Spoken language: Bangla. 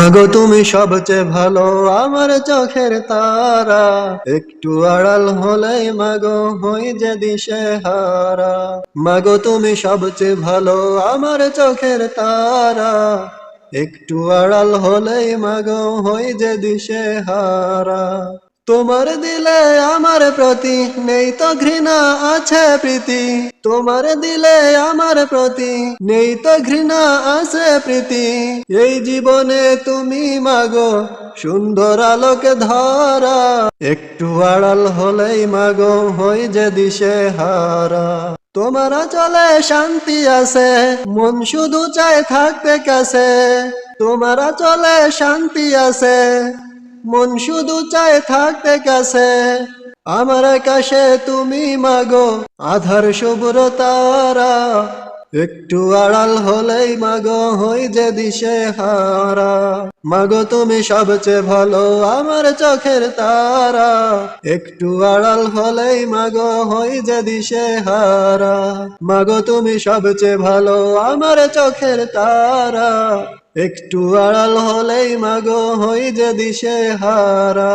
মাগো তুমি সবচেয়ে ভালো আমার চোখের তারা, একটু আড়াল হলেই মাগো হই যে দিশেহারা। মাগো তুমি সবচেয়ে ভালো আমার চোখের তারা, একটু আড়াল হলেই মাগো হই যে দিশেহারা। তোমার দিলে আমার প্রতি নেই তো ঘৃণা, আছে প্রীতি। তোমার দিলে আমার প্রতি নেই তো ঘৃণা, আছে প্রীতি। এই জীবনে তুমি মাগো সুন্দর আলোকে ধরা, একটু আড়াল হলেই মাগো হই যে দিশেহারা। তোমার চলে শান্তি আছে, মন শুধু চায় থাকতে কাছে। তোমার চলে শান্তি আছে, মন শুধু চায় থাকতে কাছে। আমার আকাশে তুমি মাগো আধার শুভ্র তারা, একটু আড়াল হলেই মাগো হই যে দিশেহারা। মাগো তুমি সবচেয়ে ভালো আমার চোখের তারা, একটু আড়াল হলেই মাগো হই যে দিশেহারা। মাগো তুমি সবচেয়ে ভালো আমার চোখের তারা, একটু আড়াল হলেই মাগো হই যে দিশেহারা।